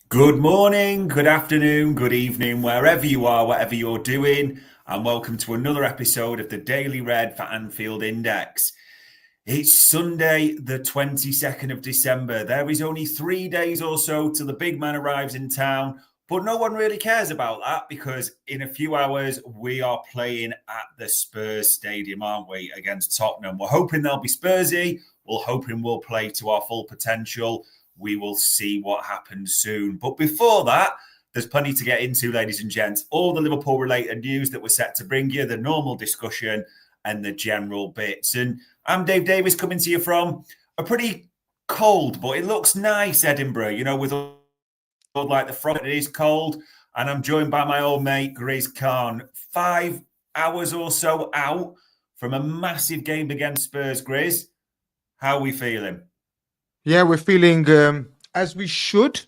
Good morning, good afternoon, good evening, wherever you are, whatever you're doing, and welcome to another episode of the Daily Red for Anfield Index. It's Sunday, the 22nd of December. There is only 3 days or so till the big man arrives in town, but no one really cares about that because in a few hours we are playing at the Spurs Stadium, aren't we, against Tottenham. We're hoping they'll be Spursy. We're hoping we'll play to our full potential. We will see what happens soon. But before that, there's plenty to get into, ladies and gents. All the Liverpool-related news that we're set to bring you, the normal discussion and the general bits. And I'm Dave Davis coming to you from a pretty cold, but it looks nice Edinburgh, with all like the front, it is cold. And I'm joined by my old mate, Grizz Khan. 5 hours or so out from a massive game against Spurs, Grizz. How are we feeling? Yeah, we're feeling as we should.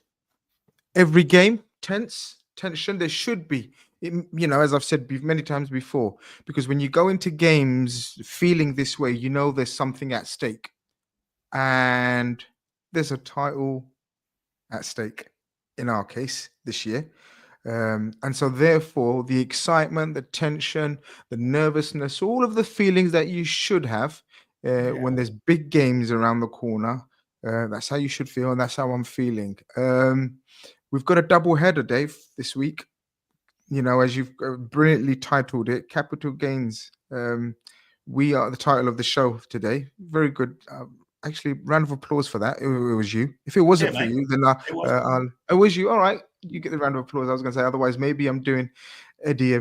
Every game, tension. There should be, as I've said many times before, because when you go into games feeling this way, there's something at stake. And there's a title at stake in our case this year. And so therefore, the excitement, the tension, the nervousness, all of the feelings that you should have when there's big games around the corner, that's how you should feel, and that's how I'm feeling. We've got a double header, Dave, this week. As you've brilliantly titled it, Capital Gains. We are the title of the show today. Very good. Actually, round of applause for that. It was you. If it wasn't for you, then it was you. All right, you get the round of applause. I was going to say, otherwise, maybe I'm doing Eddie a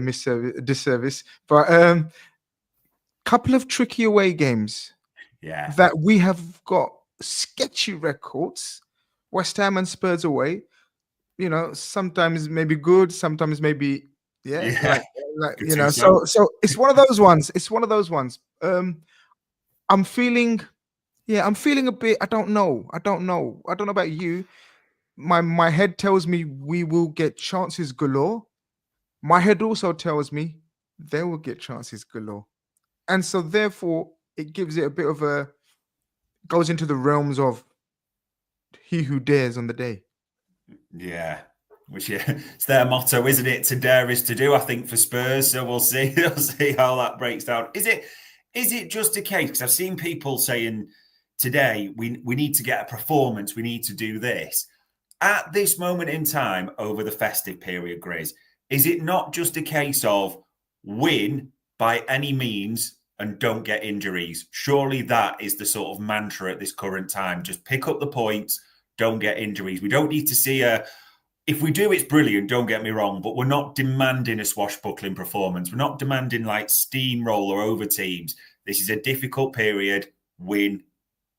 disservice. But couple of tricky away games. Yeah. That we have got sketchy records. West Ham and Spurs away. Sometimes maybe good, sometimes maybe so it's one of those ones. It's one of those ones. I'm feeling a bit. I don't know about you. My head tells me we will get chances galore. My head also tells me they will get chances galore, and so therefore it gives it a bit of a goes into the realms of he who dares on the day. Yeah. It's their motto, isn't it? To dare is to do, I think, for Spurs. So we'll see. We'll see how that breaks down. Is it just a case? Because I've seen people saying today we need to get a performance. We need to do this. At this moment in time, over the festive period, Grizz, is it not just a case of win by any means and don't get injuries? Surely that is the sort of mantra at this current time. Just pick up the points, don't get injuries. We don't need to see if we do, it's brilliant, don't get me wrong, but we're not demanding a swashbuckling performance. We're not demanding like steamroller over teams. This is a difficult period. Win,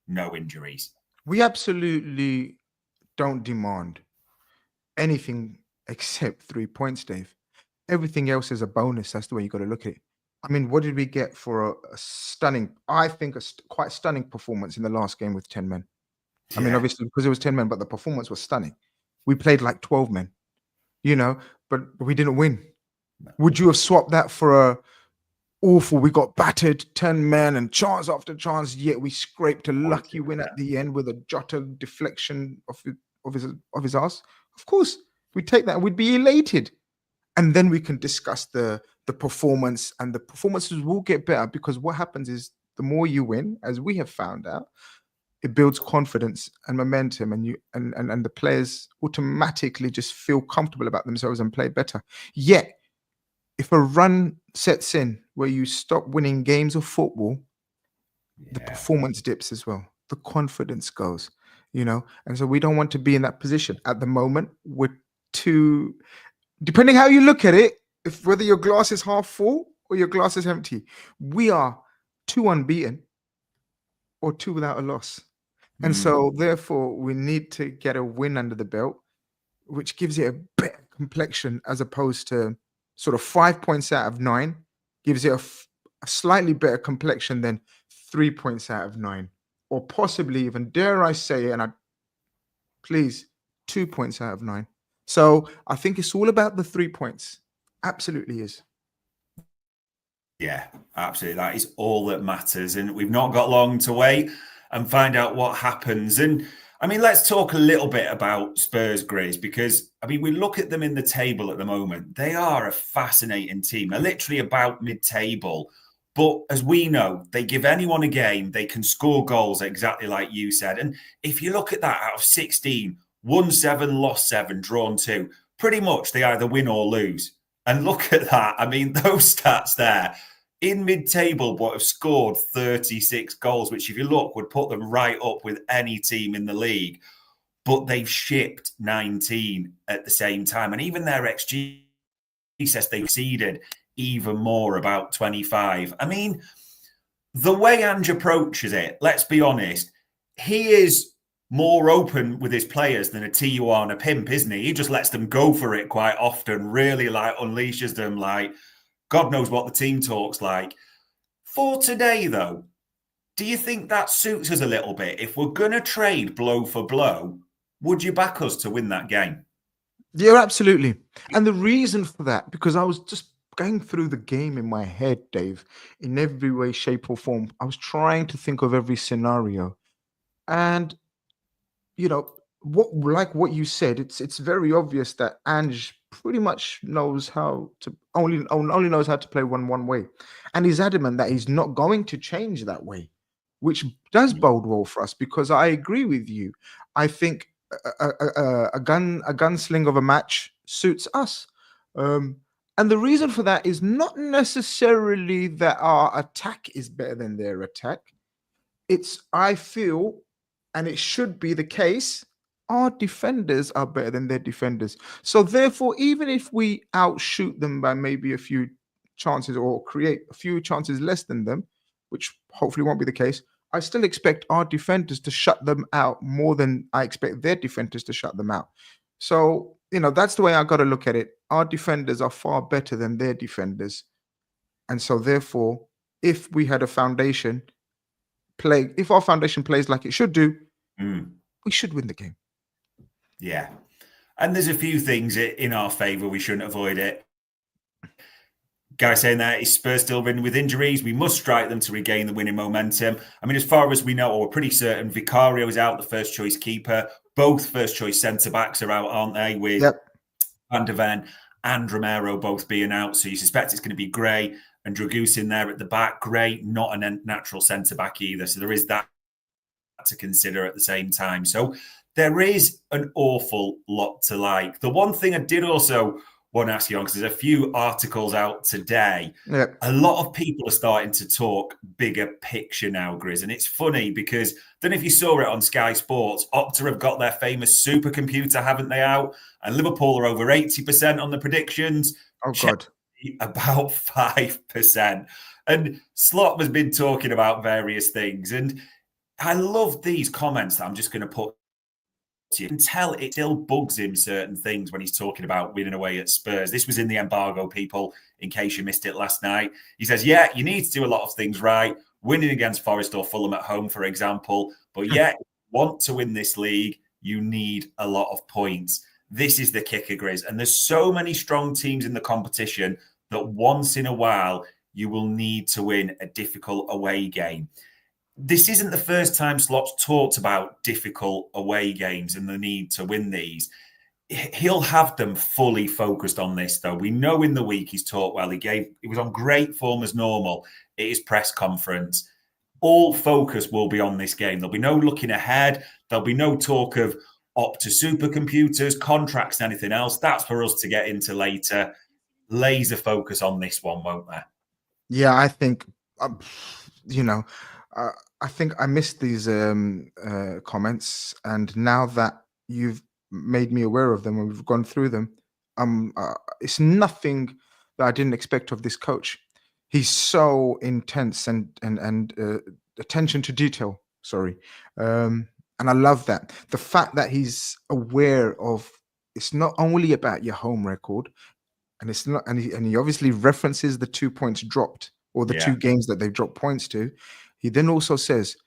no injuries. We absolutely don't demand anything except 3 points, Dave. Everything else is a bonus. That's the way you got to look at it. I mean, what did we get for a stunning, I think, quite stunning performance in the last game with 10 men? I mean, obviously, because it was 10 men, but the performance was stunning. We played like 12 men, but we didn't win. No. Would you have swapped that for a awful, we got battered 10 men and chance after chance, yet we scraped a lucky win at the end with a Jota deflection of his ass? Of course, we'd take that. We'd be elated. And then we can discuss the performance, and the performances will get better because what happens is the more you win, as we have found out, it builds confidence and momentum, and the players automatically just feel comfortable about themselves and play better. Yet, if a run sets in where you stop winning games of football, the performance dips as well. The confidence goes, and so we don't want to be in that position. At the moment, we're too, depending how you look at it, if whether your glass is half full or your glass is empty, we are 2 unbeaten or 2 without a loss. And so, therefore, we need to get a win under the belt, which gives it a better complexion as opposed to sort of 5 points out of 9, gives it a slightly better complexion than 3 points out of 9, or possibly even, dare I say, and please, 2 points out of 9. So I think it's all about the 3 points. Absolutely is. Yeah, absolutely. That is all that matters. And we've not got long to wait and find out what happens. And I mean, let's talk a little bit about Spurs, Grizz, because, I mean, we look at them in the table at the moment. They are a fascinating team. They're literally about mid-table. But as we know, they give anyone a game. They can score goals, exactly like you said. And if you look at that, out of 16, won 7, lost 7, drawn 2, pretty much they either win or lose. And look at that. I mean, those stats there in mid-table, but have scored 36 goals, which if you look would put them right up with any team in the league. But they've shipped 19 at the same time. And even their XG says they've exceeded even more, about 25. I mean, the way Ange approaches it, let's be honest, he is more open with his players than a TUR and a pimp, isn't he? He just lets them go for it quite often, really like unleashes them like God knows what the team talks like. For today, though, do you think that suits us a little bit? If we're going to trade blow for blow, would you back us to win that game? Yeah, absolutely. And the reason for that, because I was just going through the game in my head, Dave, in every way, shape, or form. I was trying to think of every scenario. And what you said, it's very obvious that Ange pretty much knows how to only knows how to play one way, and he's adamant that he's not going to change that way, which does bode well for us, because I agree with you. I think a gunsling of a match suits us. And the reason for that is not necessarily that our attack is better than their attack. It's, I feel, and it should be the case, our defenders are better than their defenders. So therefore, even if we outshoot them by maybe a few chances or create a few chances less than them, which hopefully won't be the case, I still expect our defenders to shut them out more than I expect their defenders to shut them out. So, that's the way I got to look at it. Our defenders are far better than their defenders. And so therefore, if we had a foundation if our foundation plays like it should do, we should win the game. Yeah. And there's a few things in our favour. We shouldn't avoid it. Guy saying that is Spurs still ridden with injuries. We must strike them to regain the winning momentum. I mean, as far as we know, or we're pretty certain, Vicario is out, the first choice keeper. Both first choice centre backs are out, aren't they? With Van der Ven and Romero both being out. So you suspect it's going to be Gray and Dragusin there at the back. Gray, not a natural centre back either. So there is that to consider at the same time. So there is an awful lot to like. The one thing I did also want to ask you on, because there's a few articles out today. Yep. A lot of people are starting to talk bigger picture now, Grizz. And it's funny because I don't know if you saw it on Sky Sports. Opta have got their famous supercomputer, haven't they, out? And Liverpool are over 80% on the predictions. Oh, God. About 5%. And Slot has been talking about various things. And I love these comments that I'm just going to put. You can tell it still bugs him certain things when he's talking about winning away at Spurs. This was in the embargo, people, in case you missed it last night. He says, yeah, you need to do a lot of things right. Winning against Forest or Fulham at home, for example. But yeah, if you want to win this league, you need a lot of points. This is the kicker, Grizz. And there's so many strong teams in the competition that once in a while, you will need to win a difficult away game. This isn't the first time Slot's talked about difficult away games and the need to win these. He'll have them fully focused on this, though. We know in the week he's talked well. He was on great form as normal at his press conference. All focus will be on this game. There'll be no looking ahead. There'll be no talk of Opta supercomputers, contracts, anything else. That's for us to get into later. Laser focus on this one, won't there? Yeah, I think, I think I missed these comments, and now that you've made me aware of them and we've gone through them, it's nothing that I didn't expect of this coach. He's so intense and attention to detail. Sorry, and I love that. The fact that he's aware of it's not only about your home record, and it's not, and he obviously references the 2 points dropped or the two games that they've dropped points to. He then also says,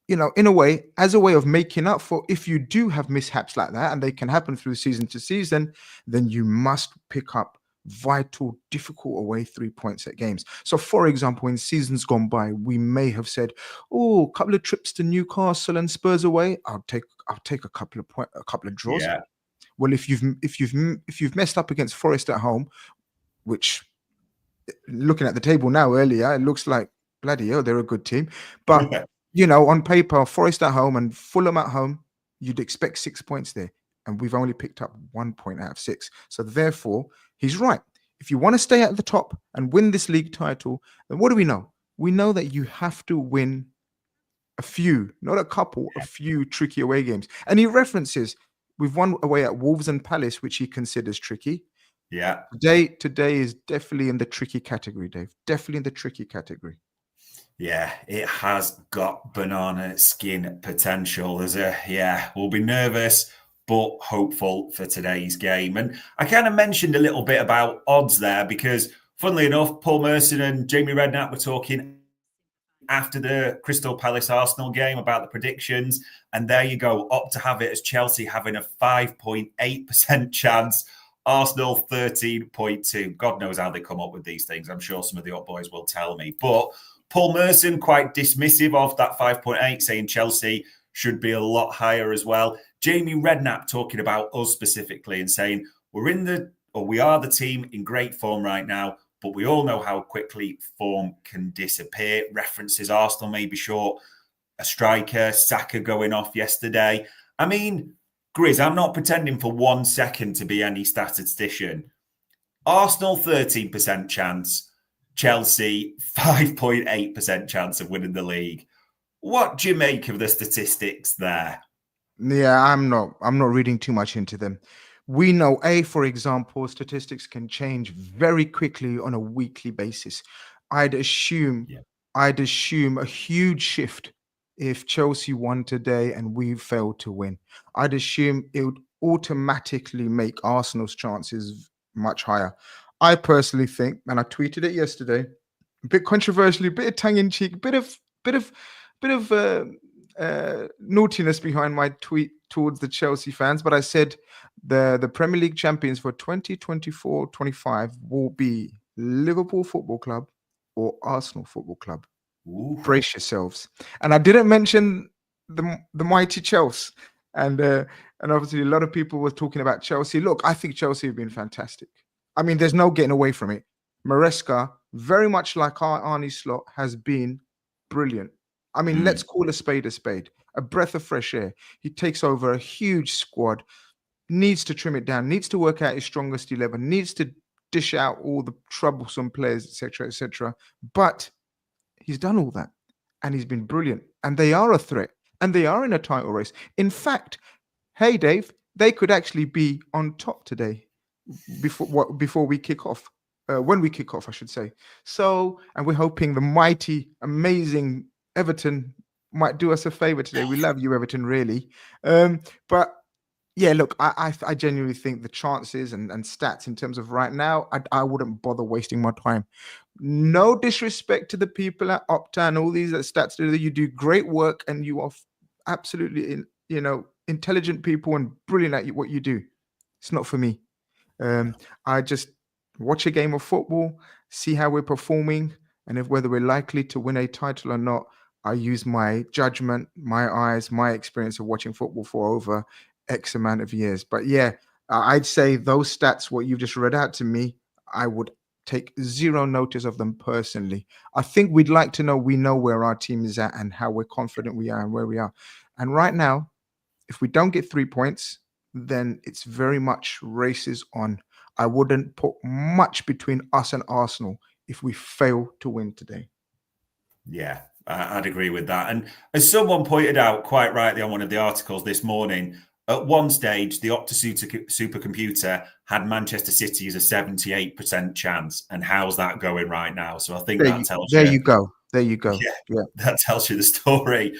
in a way, as a way of making up for if you do have mishaps like that, and they can happen through season to season, then you must pick up vital, difficult away 3 points at games. So, for example, in seasons gone by, we may have said, "Oh, a couple of trips to Newcastle and Spurs away. I'll take a couple of draws." Yeah. Well, if you've messed up against Forest at home, which looking at the table now earlier, it looks like bloody hell, they're a good team. But on paper, Forest at home and Fulham at home, you'd expect 6 points there. And we've only picked up 1 point out of 6. So therefore, he's right. If you want to stay at the top and win this league title, then what do we know? We know that you have to win a few, not a couple, a few tricky away games. And he references we've won away at Wolves and Palace, which he considers tricky. Yeah. Today is definitely in the tricky category, Dave. Definitely in the tricky category. Yeah, it has got banana skin potential. We'll be nervous, but hopeful for today's game. And I kind of mentioned a little bit about odds there because, funnily enough, Paul Merson and Jamie Redknapp were talking after the Crystal Palace Arsenal game about the predictions. And there you go, up to have it as Chelsea having a 5.8% chance. Arsenal 13.2. God knows how they come up with these things. I'm sure some of the up boys will tell me. But Paul Merson quite dismissive of that 5.8, saying Chelsea should be a lot higher as well. Jamie Redknapp talking about us specifically and saying we are the team in great form right now, but we all know how quickly form can disappear. References Arsenal may be short a striker, Saka going off yesterday. I mean, Grizz, I'm not pretending for 1 second to be any statistician. Arsenal 13% chance, Chelsea 5.8% chance of winning the league. What do you make of the statistics there? Yeah, I'm not reading too much into them. We know, for example, statistics can change very quickly on a weekly basis. I'd assume a huge shift if Chelsea won today and we failed to win. I'd assume it would automatically make Arsenal's chances much higher. I personally think, and I tweeted it yesterday, a bit controversially, a bit of tongue-in-cheek, bit of naughtiness behind my tweet towards the Chelsea fans, but I said the Premier League champions for 2024-25 will be Liverpool Football Club or Arsenal Football Club. Ooh. Brace yourselves. And I didn't mention the mighty Chelsea. And obviously a lot of people were talking about Chelsea. Look, I think Chelsea have been fantastic. I mean, there's no getting away from it. Maresca, very much like Arne Slot, has been brilliant. I mean, let's call a spade, a breath of fresh air. He takes over a huge squad, needs to trim it down, needs to work out his strongest 11, needs to dish out all the troublesome players, etc., etc. But he's done all that, and he's been brilliant. And they are a threat, and they are in a title race. In fact, hey, Dave, they could actually be on top today before we kick off. When we kick off, I should say. So, and we're hoping the mighty, amazing Everton might do us a favor today. We love you, Everton, really. But yeah, look, I genuinely think the chances and stats in terms of right now, I wouldn't bother wasting my time. No disrespect to the people at Opta and all these stats. You do great work and you are absolutely, intelligent people and brilliant at what you do. It's not for me. I just watch a game of football, see how we're performing, and whether we're likely to win a title or not. I use my judgment, my eyes, my experience of watching football for over X amount of years. But yeah, I'd say those stats, what you've just read out to me, I would take zero notice of them personally. I think we'd like to know, we know where our team is at and how we're confident we are and where we are. And right now, if we don't get 3 points, then it's very much races on. I wouldn't put much between us and Arsenal if we fail to win today. Yeah, I'd agree with that. And as someone pointed out quite rightly on one of the articles this morning, at one stage, the Opta supercomputer had Manchester City as a 78% chance. And how's that going right now? So I think that tells you. There you go. There you go. Yeah, that tells you the story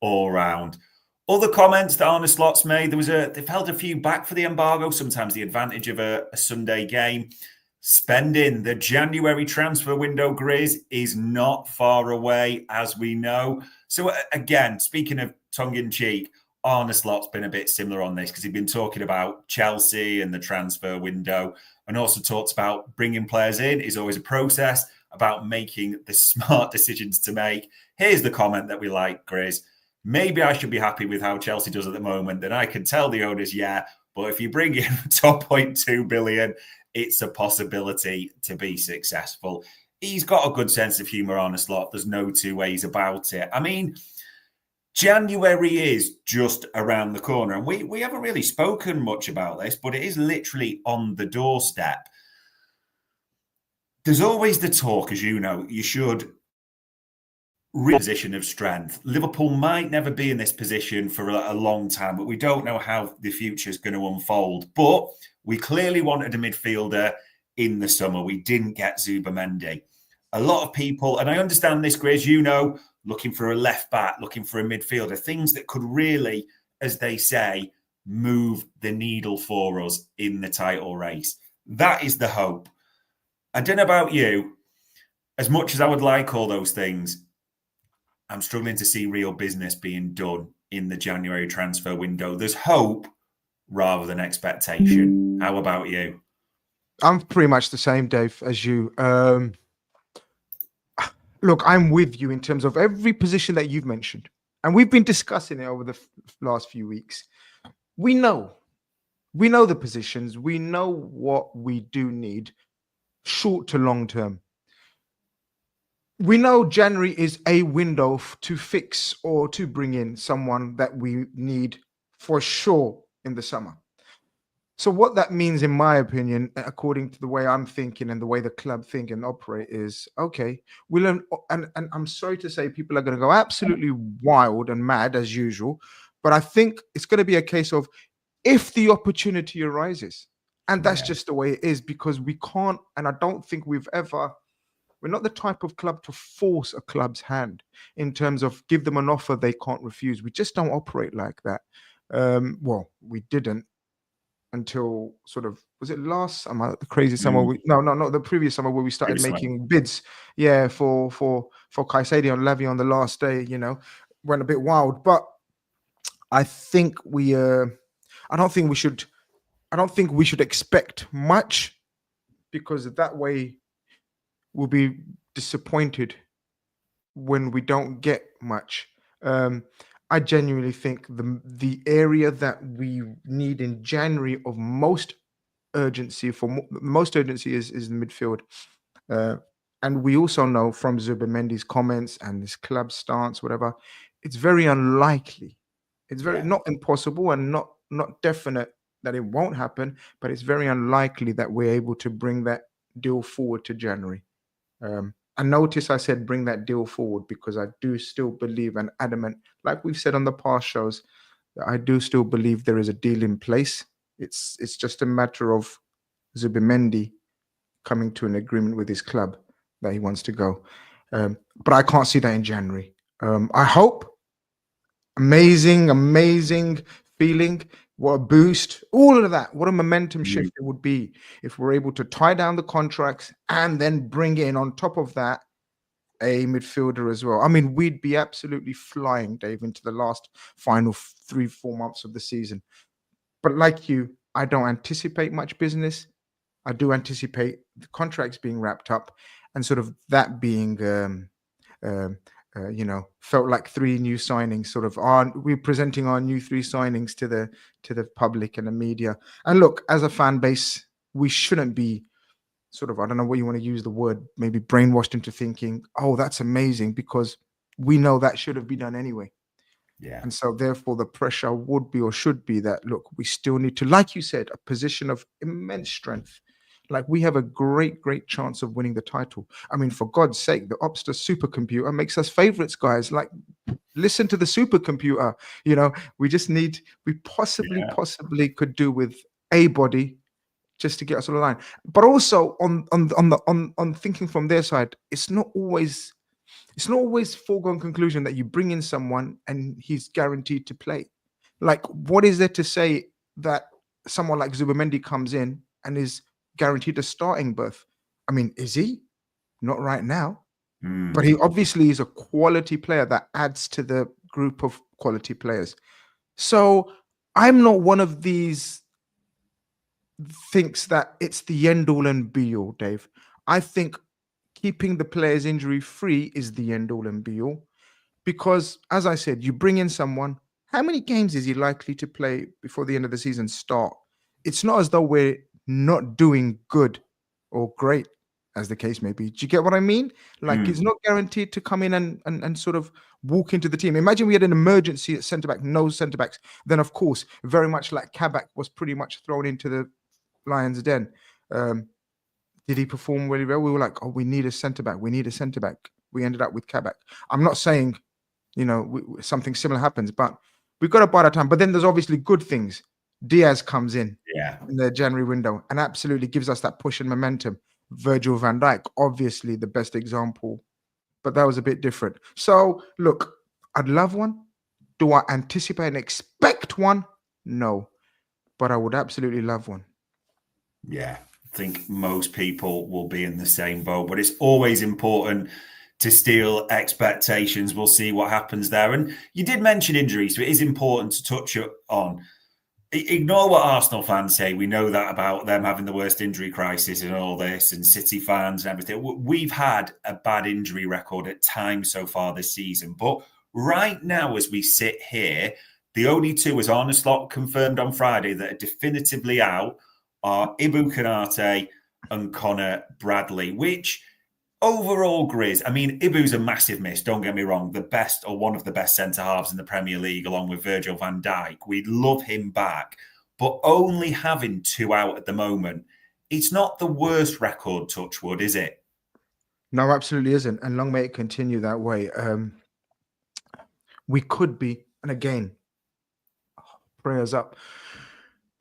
all round. Other comments that Arne Slot's made, they've held a few back for the embargo, sometimes the advantage of a Sunday game. Spending, the January transfer window, Grizz, is not far away, as we know. So again, speaking of tongue-in-cheek, Arne Slot's been a bit similar on this because he's been talking about Chelsea and the transfer window, and also talks about bringing players in is always a process, about making the smart decisions to make. Here's the comment that we like, Grizz. Maybe I should be happy with how Chelsea does at the moment. Then I can tell the owners, yeah, but if you bring in 12.2 billion, it's a possibility to be successful. He's got a good sense of humour, Arne Slot. There's no two ways about it. I mean, January is just around the corner, and we haven't really spoken much about this, but it is literally on the doorstep. There's always the talk, as you know, you should reach a position of strength. Liverpool might never be in this position for a long time, but we don't know how the future is going to unfold. But we clearly wanted a midfielder in the summer. We didn't get Zubimendi. A lot of people, and I understand this, Grizz, you know, looking for a left back, looking for a midfielder, things that could really, as they say, move the needle for us in the title race. That is the hope. I don't know about you. As much as I would like all those things, I'm struggling to see real business being done in the January transfer window. There's hope rather than expectation. How about you? I'm pretty much the same, Dave, as you. Look, I'm with you in terms of every position that you've mentioned. And we've been discussing it over the last few weeks. We know the positions. We know what we do need short to long term. We know January is a window to fix or to bring in someone that we need for sure in the summer. So what that means, in my opinion, according to the way I'm thinking and the way the club think and operate, is okay. We'll and I'm sorry to say, people are going to go absolutely wild and mad as usual, but I think it's going to be a case of if the opportunity arises, and that's just the way it is, because we can't. And I don't think we're not the type of club to force a club's hand in terms of give them an offer they can't refuse. We just don't operate like that. Well, we didn't until sort of, was it last summer, the crazy summer? Not the previous summer, where we started making bids. Yeah, for Caicedo and Levy on the last day, you know, went a bit wild. But I think I don't think we should expect much, because that way we'll be disappointed when we don't get much. I genuinely think the area that we need in January of most urgency is the midfield. And we also know from Zubimendi's comments and his club stance, whatever, it's very unlikely. It's not impossible and not definite that it won't happen, but it's very unlikely that we're able to bring that deal forward to January. And notice I said bring that deal forward, because I do still believe and adamant, like we've said on the past shows, that I do still believe there is a deal in place. It's just a matter of Zubimendi coming to an agreement with his club that he wants to go. But I can't see that in January. I hope. Amazing feeling. What a boost. All of that. What a momentum shift it would be if we're able to tie down the contracts and then bring in on top of that a midfielder as well. I mean, we'd be absolutely flying, Dave, into the last final 3-4 months of the season. But like you, I don't anticipate much business. I do anticipate the contracts being wrapped up and sort of that being felt like 3 new signings. Sort of, we're presenting our new 3 signings to the public and the media. And look, as a fan base, we shouldn't be sort of, I don't know what you want to use the word, maybe brainwashed into thinking, oh, that's amazing, because we know that should have been done anyway. Yeah. And so therefore the pressure would be, or should be, that look, we still need to, like you said, a position of immense strength. Like, we have a great chance of winning the title. I mean, for God's sake, the Opsta supercomputer makes us favorites, guys. Like, listen to the supercomputer. You know, we possibly could do with a body just to get us on the line. But also on thinking from their side, it's not always foregone conclusion that you bring in someone and he's guaranteed to play. Like, what is there to say that someone like Zubimendi comes in and is guaranteed a starting berth? I mean, is he? Not right now. But he obviously is a quality player that adds to the group of quality players. So I'm not one of these thinks that it's the end all and be all, Dave. I think keeping the players injury free is the end all and be all. Because, as I said, you bring in someone, how many games is he likely to play before the end of the season start? It's not as though we're not doing good or great, as the case may be. Do you get what I mean? Like, it's not guaranteed to come in and sort of walk into the team. Imagine we had an emergency at centre back, no centre backs. Then, of course, very much like Kabak was pretty much thrown into the Lions' den. Did he perform really well? We were like, oh, we need a centre back. We need a centre back. We ended up with Kabak. I'm not saying something similar happens, but we've got to buy that time. But then there's obviously good things. Diaz comes in the January window and absolutely gives us that push and momentum. Virgil van Dijk, obviously the best example, but that was a bit different. So look, I'd love one. Do I anticipate and expect one? No, but I would absolutely love one. Yeah, I think most people will be in the same boat, but it's always important to steal expectations. We'll see what happens there. And you did mention injuries, so it is important to touch on. Ignore what Arsenal fans say. We know that about them having the worst injury crisis and all this, and City fans and everything. We've had a bad injury record at times so far this season. But right now, as we sit here, the only two, as Arne Slot confirmed on Friday, that are definitively out are Ibu Konate and Connor Bradley, which overall, Grizz, I mean, Ibu's a massive miss, don't get me wrong, the best or one of the best centre-halves in the Premier League, along with Virgil van Dijk. We'd love him back, but only having two out at the moment, it's not the worst record, touch wood, is it? No, absolutely isn't, and long may it continue that way. We could be, and again, prayers up,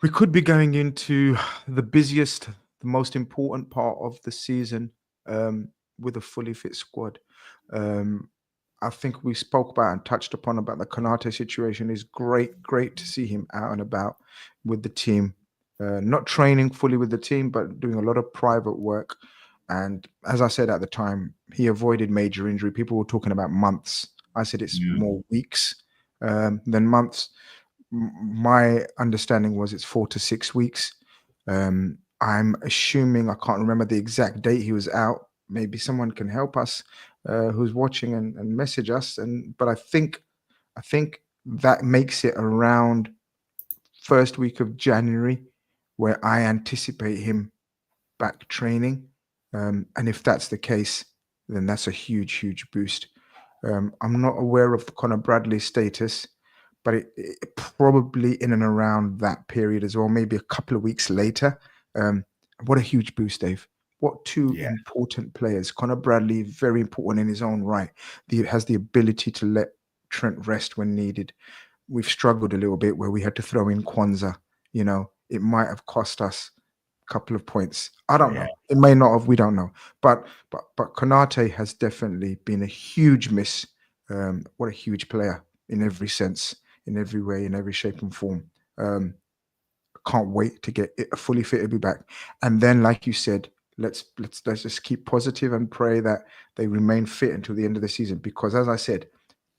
we could be going into the busiest, the most important part of the season with a fully fit squad. I think we spoke about and touched upon about the Konate situation. Is great to see him out and about with the team, not training fully with the team, but doing a lot of private work. And as I said at the time, he avoided major injury. People were talking about months. I said it's more weeks than months. My understanding was it's 4 to 6 weeks. I'm assuming, I can't remember the exact date he was out. Maybe someone can help us who's watching and message us. But I think that makes it around first week of January where I anticipate him back training. And if that's the case, then that's a huge boost. I'm not aware of Connor Bradley's status, but it probably in and around that period as well, maybe a couple of weeks later. What a huge boost, Dave. What two important players. Connor Bradley, very important in his own right. He has the ability to let Trent rest when needed. We've struggled a little bit where we had to throw in Kwanzaa. It might have cost us a couple of points. I don't know. It may not have. We don't know. But Konate has definitely been a huge miss. What a huge player in every sense, in every way, in every shape and form. Can't wait to get it fully fit to be back. And then, like you said, let's just keep positive and pray that they remain fit until the end of the season. Because as I said,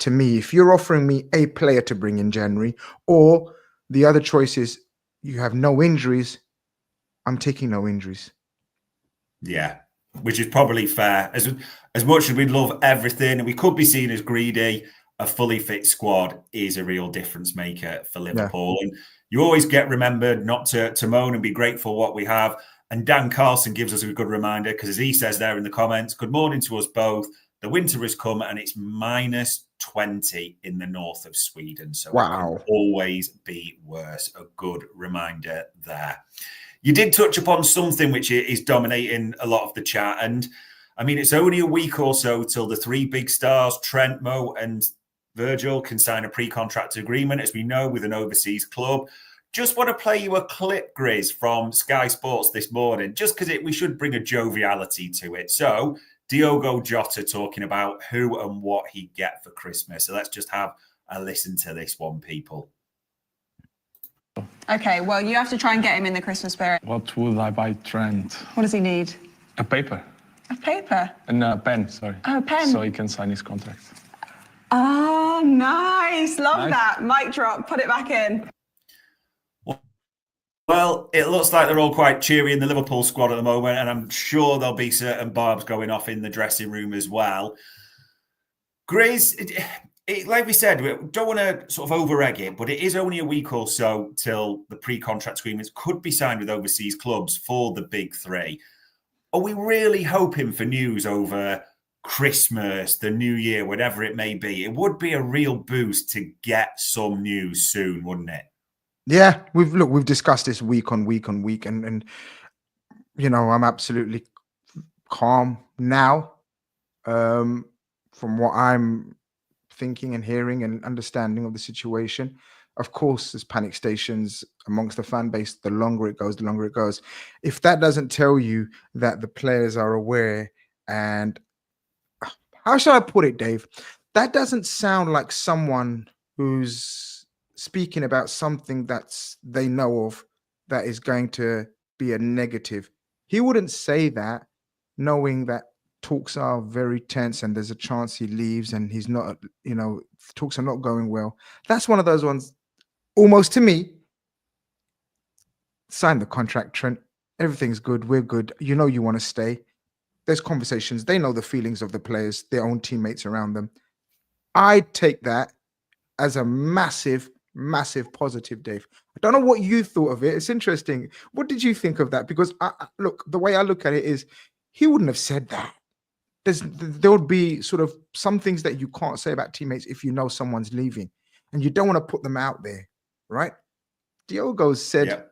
to me, if you're offering me a player to bring in January, or the other choice is you have no injuries, I'm taking no injuries. Yeah, which is probably fair. As much as we'd love everything, and we could be seen as greedy, a fully fit squad is a real difference maker for Liverpool. And you always get remembered not to moan and be grateful for what we have. And Dan Carlson gives us a good reminder, because as he says there in the comments, good morning to us both. The winter has come and it's minus 20 in the north of Sweden. So it can always be worse. A good reminder there. You did touch upon something which is dominating a lot of the chat. And I mean, it's only a week or so till the three big stars, Trent, Mo and Virgil, can sign a pre-contract agreement, as we know, with an overseas club. Just want to play you a clip, Grizz, from Sky Sports this morning, just because we should bring a joviality to it. So Diogo Jota talking about who and what he'd get for Christmas. So let's just have a listen to this one, people. Okay, well, you have to try and get him in the Christmas spirit. What would I buy Trent? What does he need? A paper. A paper? And a pen, sorry. Oh, a pen. So he can sign his contract. Oh, nice. Love Nice. that. Mic drop. Put it back in. Well, it looks like they're all quite cheery in the Liverpool squad at the moment, and I'm sure there'll be certain barbs going off in the dressing room as well. Grizz, like we said, we don't want to sort of over-egg it, but it is only a week or so till the pre-contract agreements could be signed with overseas clubs for the big three. Are we really hoping for news over Christmas, the New Year, whatever it may be? It would be a real boost to get some news soon, wouldn't it? Yeah, we've discussed this week on week on week, and you know, I'm absolutely calm now. From what I'm thinking and hearing and understanding of the situation. Of course, there's panic stations amongst the fan base. The longer it goes, the longer it goes. If that doesn't tell you that the players are aware, and how shall I put it, Dave? That doesn't sound like someone who's speaking about something that's they know of that is going to be a negative. He wouldn't say that knowing that talks are very tense and there's a chance he leaves and he's not, you know, talks are not going well. That's one of those ones, almost to me, sign the contract, Trent. Everything's good. We're good. You know, you want to stay. There's conversations. They know the feelings of the players, their own teammates around them. I take that as a massive, massive positive, Dave. I don't know what you thought of it. It's interesting. What did you think of that? Because look, the way I look at it is he wouldn't have said that. There would be sort of some things that you can't say about teammates if you know someone's leaving and you don't want to put them out there, right? Diogo said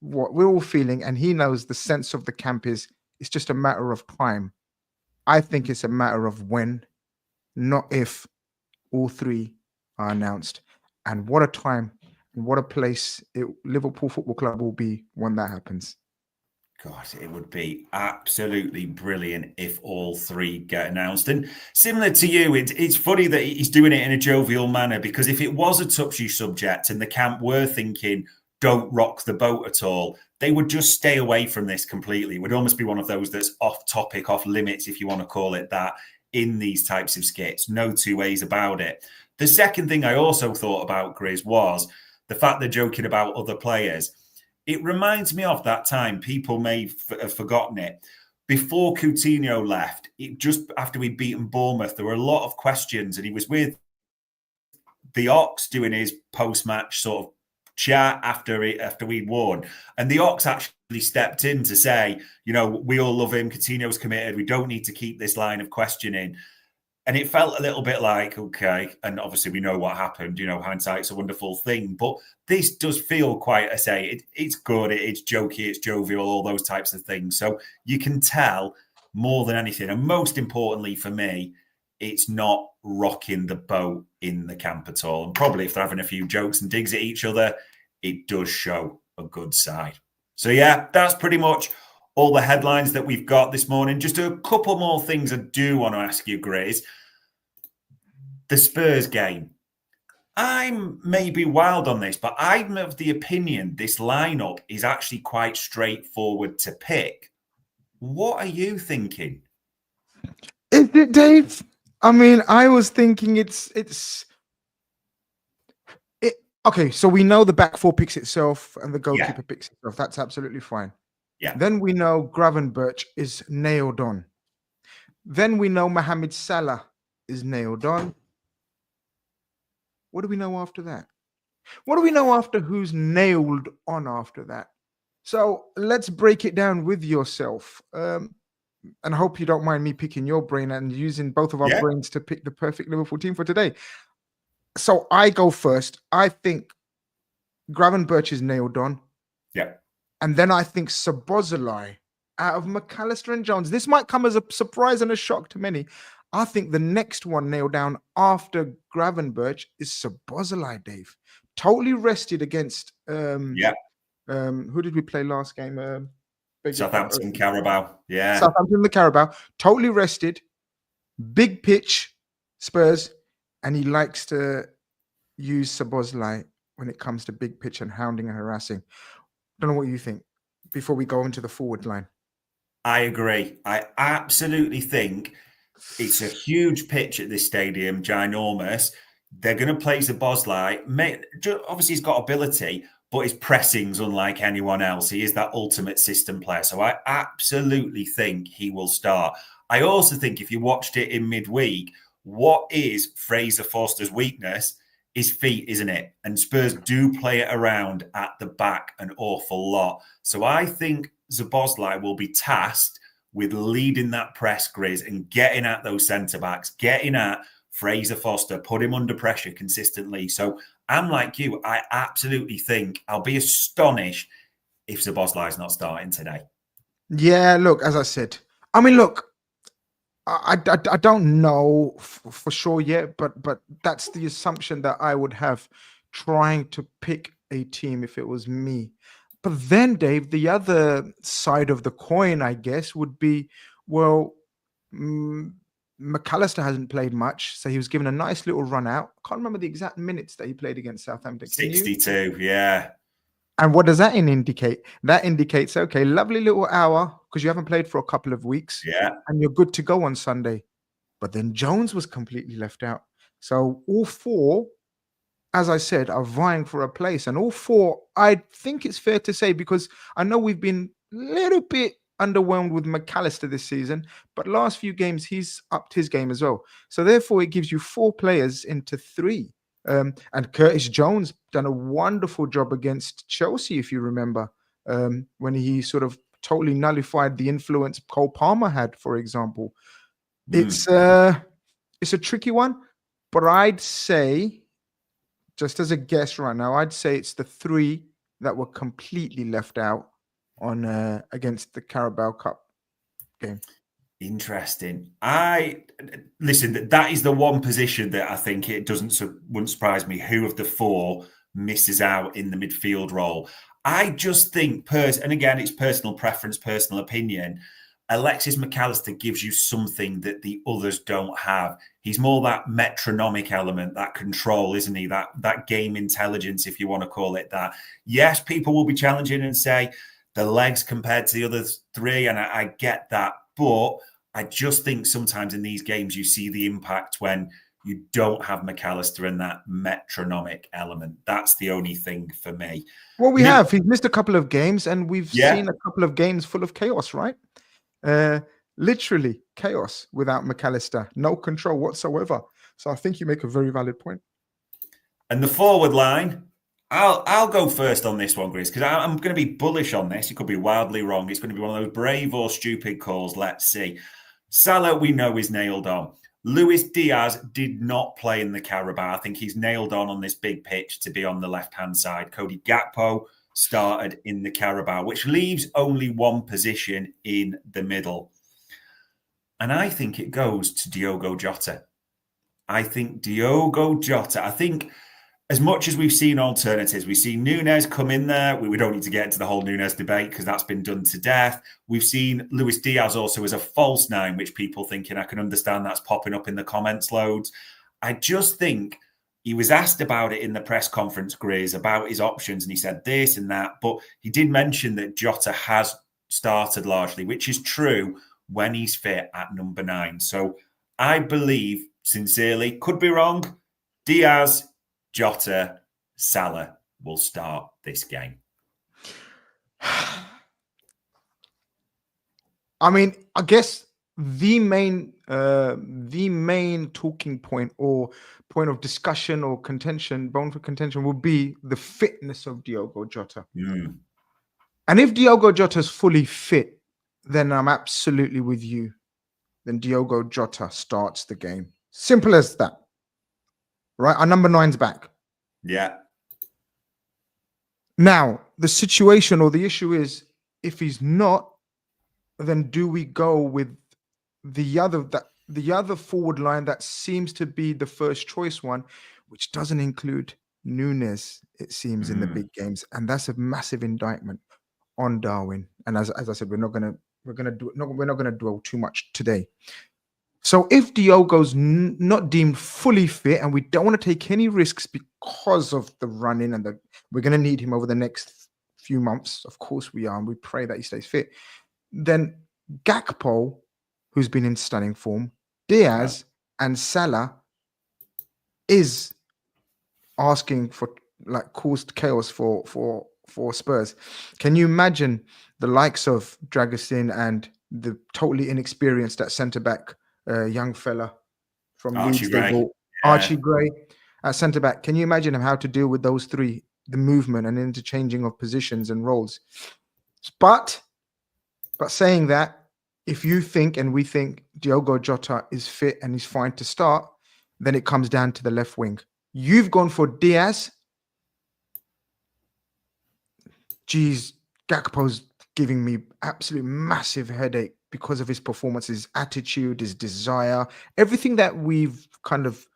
what we're all feeling, and he knows the sense of the camp is it's just a matter of time. I think it's a matter of when, not if, all three are announced. And what a time and what a place Liverpool Football Club will be when that happens. God, it would be absolutely brilliant if all three get announced. And similar to you, it's funny that he's doing it in a jovial manner, because if it was a touchy subject and the camp were thinking, don't rock the boat at all, they would just stay away from this completely. It would almost be one of those that's off topic, off limits, if you want to call it that, in these types of skits. No two ways about it. The second thing I also thought about, Grizz, was the fact they're joking about other players. It reminds me of that time, people may have forgotten it. Before Coutinho left, just after we'd beaten Bournemouth, there were a lot of questions, and he was with the Ox doing his post-match sort of chat after we'd won. And the Ox actually stepped in to say, you know, we all love him. Coutinho's committed. We don't need to keep this line of questioning. And it felt a little bit like, okay, and obviously we know what happened, you know, hindsight's a wonderful thing, but this does feel quite, I say, it's good, it's jokey, it's jovial, all those types of things. So you can tell more than anything, and most importantly for me, it's not rocking the boat in the camp at all. And probably if they're having a few jokes and digs at each other, it does show a good side. So yeah, that's pretty much all the headlines that we've got this morning. Just a couple more things I do want to ask you, Grizz. The Spurs game. I'm maybe wild on this, but I'm of the opinion this lineup is actually quite straightforward to pick. What are you thinking? Is it, Dave? I mean, I was thinking it's okay. So we know the back four picks itself and the goalkeeper picks itself. That's absolutely fine. Yeah. Then we know Gravenberch is nailed on. Then we know Mohamed Salah is nailed on. What do we know after that? What do we know after who's nailed on after that? So let's break it down with yourself. And I hope you don't mind me picking your brain and using both of our brains to pick the perfect Liverpool team for today. So I go first. I think Gravenberch is nailed on. Yeah. And then I think Szoboszlai out of McAllister and Jones. This might come as a surprise and a shock to many. I think the next one nailed down after Gravenberch is Szoboszlai, Dave. Totally rested against who did we play last game? Southampton Carabao. Yeah. Southampton the Carabao. Totally rested. Big pitch, Spurs. And he likes to use Szoboszlai when it comes to big pitch and hounding and harassing. Don't know what you think before we go into the forward line. I agree. I absolutely think It's a huge pitch at this stadium, ginormous. They're going to play Szoboszlai. Obviously, he's got ability, but his pressing's unlike anyone else. He is that ultimate system player. So I absolutely think he will start. I also think if you watched it in midweek, what is Fraser Forster's weakness? His feet, isn't it? And Spurs do play it around at the back an awful lot. So I think Szoboszlai will be tasked with leading that press, Grizz, and getting at those centre-backs, getting at Fraser Forster, put him under pressure consistently. So I'm like you. I absolutely think I'll be astonished if Szoboszlai is not starting today. Yeah, look, as I said, I mean, look, I don't know for sure yet, but that's the assumption that I would have trying to pick a team if it was me. But then, Dave, the other side of the coin, I guess, would be, well, McAllister hasn't played much, so he was given a nice little run out. Can't remember the exact minutes that he played against Southampton. 62, yeah. And what does that indicate? That indicates, okay, lovely little hour because you haven't played for a couple of weeks. Yeah. And you're good to go on Sunday. But then Jones was completely left out. So all four, as I said, are vying for a place. And all four, I think it's fair to say, because I know we've been a little bit underwhelmed with McAllister this season, but last few games, he's upped his game as well. So therefore, it gives you 4 players into 3. And Curtis Jones done a wonderful job against Chelsea, if you remember, when he sort of totally nullified the influence Cole Palmer had, for example. It's a tricky one, but I'd say, just as a guess right now, I'd say it's the 3 that were completely left out on against the Carabao Cup game. Interesting. Listen, that is the one position that I think it wouldn't surprise me who of the 4 misses out in the midfield role. I just think, and again, it's personal preference, personal opinion, Alexis McAllister gives you something that the others don't have. He's more that metronomic element, that control, isn't he? That game intelligence, if you want to call it that. Yes, people will be challenging and say the legs compared to the other 3, and I get that. But I just think sometimes in these games you see the impact when you don't have McAllister and that metronomic element. That's the only thing for me. Well, he's missed a couple of games, and we've seen a couple of games full of chaos, right? Literally chaos without McAllister, no control whatsoever. So I think you make a very valid point. And the forward line, I'll go first on this one, Grizz, because I'm going to be bullish on this. It could be wildly wrong. It's going to be one of those brave or stupid calls. Let's see. Salah, we know, is nailed on. Luis Diaz did not play in the Carabao. I think he's nailed on this big pitch to be on the left-hand side. Cody Gakpo started in the Carabao, which leaves only one position in the middle. And I think it goes to Diogo Jota. I think as much as we've seen alternatives, we've seen Nunes come in there. We don't need to get into the whole Nunes debate because that's been done to death. We've seen Luis Diaz also as a false 9, which people thinking, I can understand that's popping up in the comments loads. I just think he was asked about it in the press conference, Grizz, about his options, and he said this and that. But he did mention that Jota has started largely, which is true when he's fit at number 9. So I believe, sincerely, could be wrong, Diaz, Jota, Salah will start this game. I mean, I guess the main talking point or point of discussion or contention, bone for contention, will be the fitness of Diogo Jota. And if Diogo Jota is fully fit, then I'm absolutely with you. Then Diogo Jota starts the game. Simple as that. Right? Our number 9's back. Yeah. Now, the situation or the issue is, if he's not, then do we go with the other forward line that seems to be the first choice one, which doesn't include Nunes, it seems, in the big games, and that's a massive indictment on Darwin. And as I said, we're not going to dwell too much today. So if Diogo's not deemed fully fit, and we don't want to take any risks because of the run-in, and we're going to need him over the next few months, of course we are, and we pray that he stays fit, then Gakpo, who's been in stunning form, Diaz and Salah is asking for like caused chaos for Spurs. Can you imagine the likes of Dragusin and the totally inexperienced at centre back, young fella from Archie Leeds they Gray. bought, Archie Gray at centre back? Can you imagine him how to deal with those three, the movement and interchanging of positions and roles? But saying that, if you think and we think Diogo Jota is fit and he's fine to start, then it comes down to the left wing. You've gone for Diaz. Geez, Gakpo's giving me absolute massive headache because of his performance, his attitude, his desire, everything that we've kind of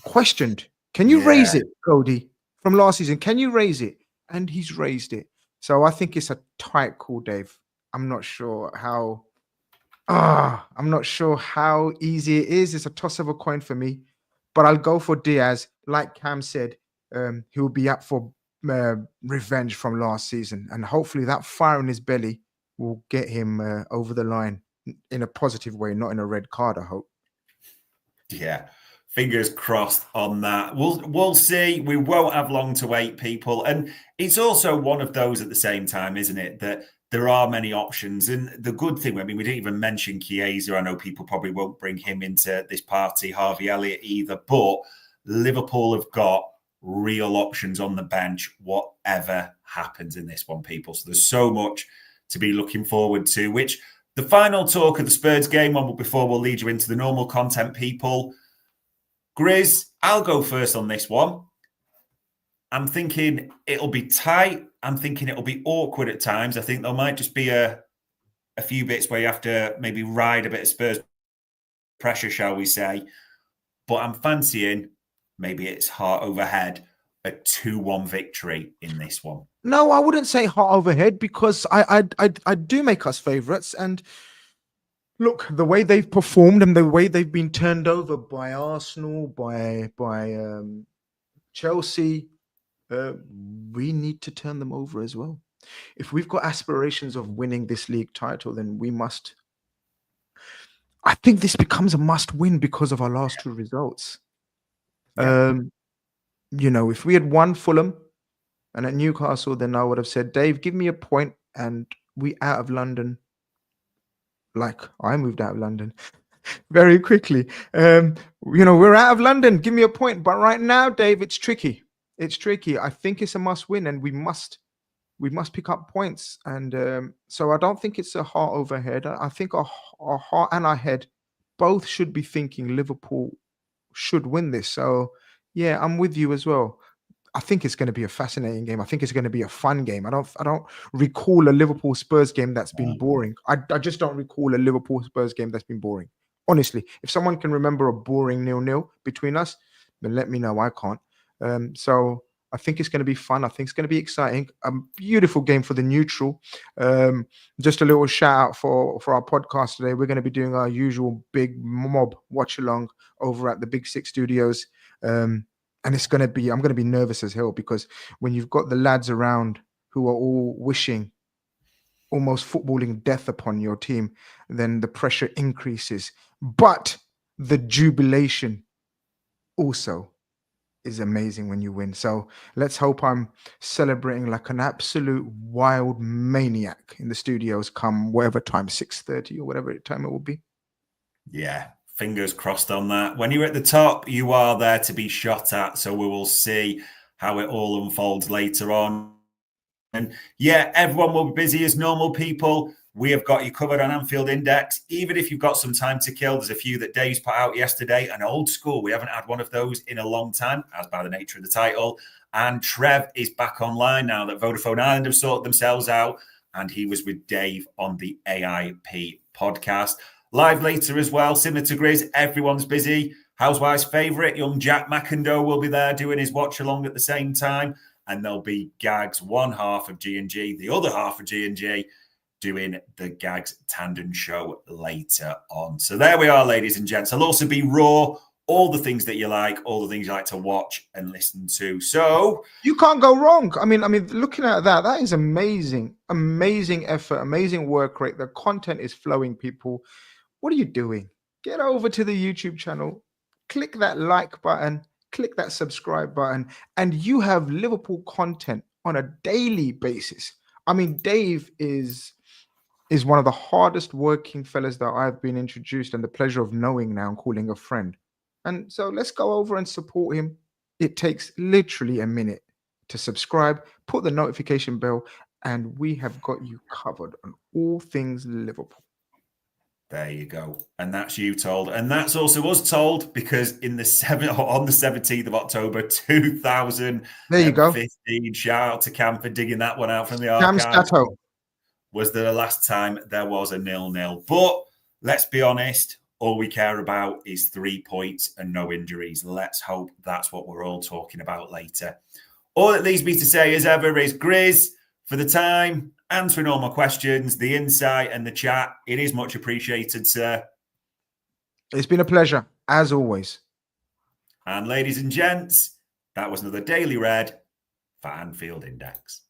questioned. Can you raise it, Cody, from last season? Can you raise it? And he's raised it. So I think it's a tight call, Dave. I'm not sure how easy it is. It's a toss of a coin for me, but I'll go for Diaz. Like Cam said, he'll be up for revenge from last season, and hopefully that fire in his belly will get him over the line in a positive way, not in a red card, I hope. Yeah, fingers crossed on that. We'll see. We won't have long to wait, people. And it's also one of those at the same time, isn't it, that there are many options. And the good thing, I mean, we didn't even mention Chiesa. I know people probably won't bring him into this party, Harvey Elliott either, but Liverpool have got real options on the bench, whatever happens in this one, people. So there's so much to be looking forward to, which the final talk of the Spurs game on before we'll lead you into the normal content, people. Grizz, I'll go first on this one. I'm thinking it'll be tight. I'm thinking it'll be awkward at times. I think there might just be a few bits where you have to maybe ride a bit of Spurs pressure, shall we say. But I'm fancying, maybe it's heart over head, a 2-1 victory in this one. No, I wouldn't say heart over head, because I do make us favourites. And look, the way they've performed and the way they've been turned over by Arsenal, by Chelsea, we need to turn them over as well. If we've got aspirations of winning this league title, then we must. I think this becomes a must win because of our last two results. Yeah. If we had won Fulham and at Newcastle, then I would have said, Dave, give me a point and we out of London. Like I moved out of London very quickly. We're out of London. Give me a point. But right now, Dave, it's tricky. It's tricky. I think it's a must win, and we must pick up points. And so I don't think it's a heart over head. I think our heart and our head both should be thinking Liverpool should win this. So yeah, I'm with you as well. I think it's going to be a fascinating game. I think it's going to be a fun game. I don't recall a Liverpool Spurs game that's been boring. I just don't recall a Liverpool Spurs game that's been boring. Honestly, if someone can remember a boring 0-0 between us, then let me know. I can't. So I think it's going to be fun. I think it's going to be exciting. A beautiful game for the neutral. Just a little shout out for our podcast today. We're going to be doing our usual big mob watch along over at the Big Six Studios. And it's going to be, I'm going to be nervous as hell, because when you've got the lads around who are all wishing, almost footballing death upon your team, then the pressure increases. But the jubilation also is amazing when you win. So let's hope I'm celebrating like an absolute wild maniac in the studios come whatever time, 6:30 or whatever time it will be. Yeah. Fingers crossed on that. When you're at the top, you are there to be shot at. So we will see how it all unfolds later on. And yeah, everyone will be busy as normal, people. We have got you covered on Anfield Index. Even if you've got some time to kill, there's a few that Dave's put out yesterday. An old school. We haven't had one of those in a long time, as by the nature of the title. And Trev is back online now that Vodafone Ireland have sorted themselves out. And he was with Dave on the AIP podcast. Live later as well, similar to Grizz, everyone's busy. Housewives' favourite, young Jack McIndoe, will be there doing his watch-along at the same time. And there'll be Gags, one half of G&G, the other half of G&G, doing the Gags Tandem show later on. So there we are, ladies and gents. There'll also be Raw, all the things that you like, all the things you like to watch and listen to. So you can't go wrong. I mean, looking at that is amazing. Amazing effort, amazing work rate. The content is flowing, people. What are you doing? get over to the YouTube channel, click that like button, click that subscribe button, and you have Liverpool content on a daily basis. I mean, Dave is one of the hardest working fellas that I've been introduced and the pleasure of knowing now and calling a friend. And so let's go over and support him. It takes literally a minute to subscribe, put the notification bell, and we have got you covered on all things Liverpool. There you go. And that's you told. And that's also us told, because on the 17th of October, 2015, There you go. shout out to Cam for digging that one out from the Cam archives, Stato. was the last time there was a 0-0. But let's be honest, all we care about is 3 points and no injuries. Let's hope that's what we're all talking about later. All it leaves me to say, as ever, is Grizz, for the time, answering all my questions, the insight and the chat. It is much appreciated, sir. It's been a pleasure, as always. And ladies and gents, that was another Daily Red for Anfield Index.